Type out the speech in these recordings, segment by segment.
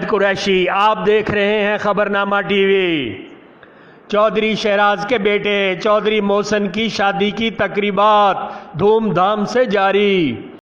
कुरैशी, आप देख रहे हैं खबरनामा टीवी। चौधरी शहराज के बेटे चौधरी मोहसन की शादी की तकरीबात धूमधाम से जारी।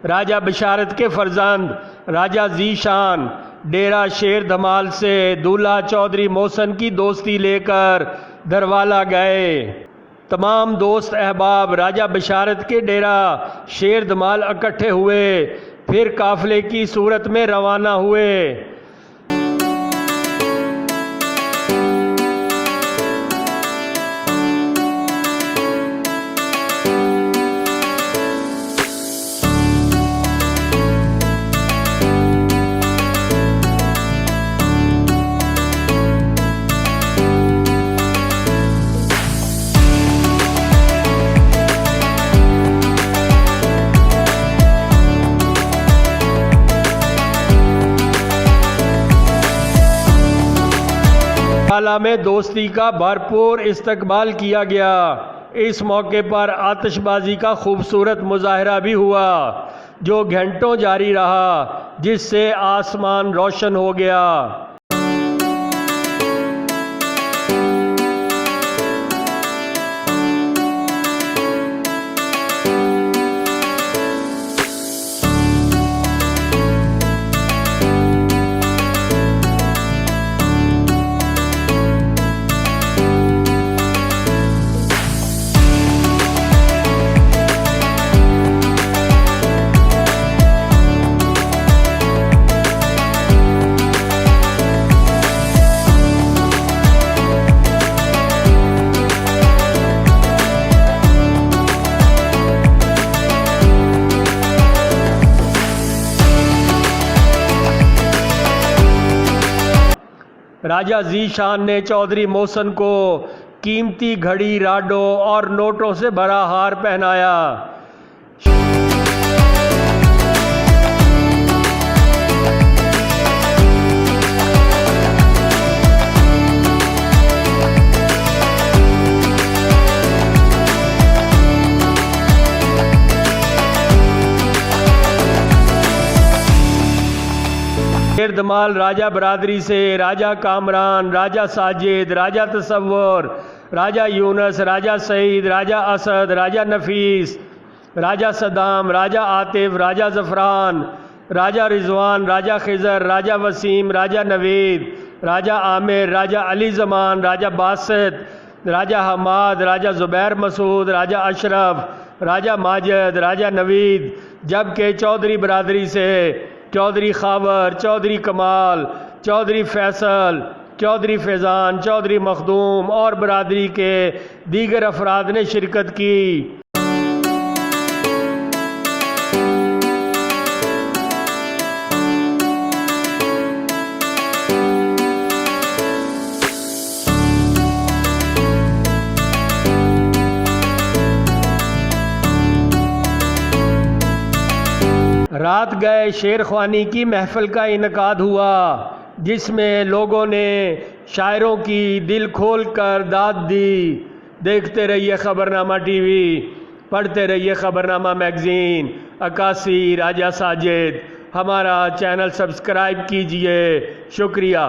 राजा बशारत के फर्जंद राजा ज़ीशान डेरा शेर धमाल से दूल्हा चौधरी मोहसन की दोस्ती लेकर धरवाला गए। तमाम दोस्त अहबाब राजा बशारत के डेरा शेर धमाल इकट्ठे हुए, फिर काफिले की सूरत में रवाना हुए। धरवाला में दोस्ती का भरपूर इस्तकबाल किया गया। इस मौके पर आतिशबाजी का खूबसूरत मुजाहरा भी हुआ जो घंटों जारी रहा, जिससे आसमान रोशन हो गया। राजा ज़ीशान ने चौधरी मोहसन को कीमती घड़ी, राडों और नोटों से भरा हार पहनाया। शेर धमाल राजा बरादरी से राजा कामरान, राजा साजिद, राजा तसव्वुर, राजा यूनस, राजा सईद, राजा असद, राजा नफीस, राजा सदाम, राजा आतिफ, राजा जफरान, राजा रिजवान, राजा खिजर, राजा वसीम, राजा नवीद, राजा आमिर, राजा अली जमान, राजा बासित, राजा हमाद, राजा जुबैर मसूद, राजा अशरफ, राजा माजिद, राजा नवीद। जबकि चौधरी बरादरी से चौधरी खावर, चौधरी कमाल, चौधरी फैसल, चौधरी फैज़ान, चौधरी मखदूम और बरादरी के दीगर अफराद ने शिरकत की। रात गए शेर ख्वानी की महफिल का इनकाद हुआ, जिसमें लोगों ने शायरों की दिल खोल कर दाद दी। देखते रहिए खबरनामा टीवी, पढ़ते रहिए खबरनामा मैगज़ीन। अकासी राजा साजिद, हमारा चैनल सब्सक्राइब कीजिए। शुक्रिया।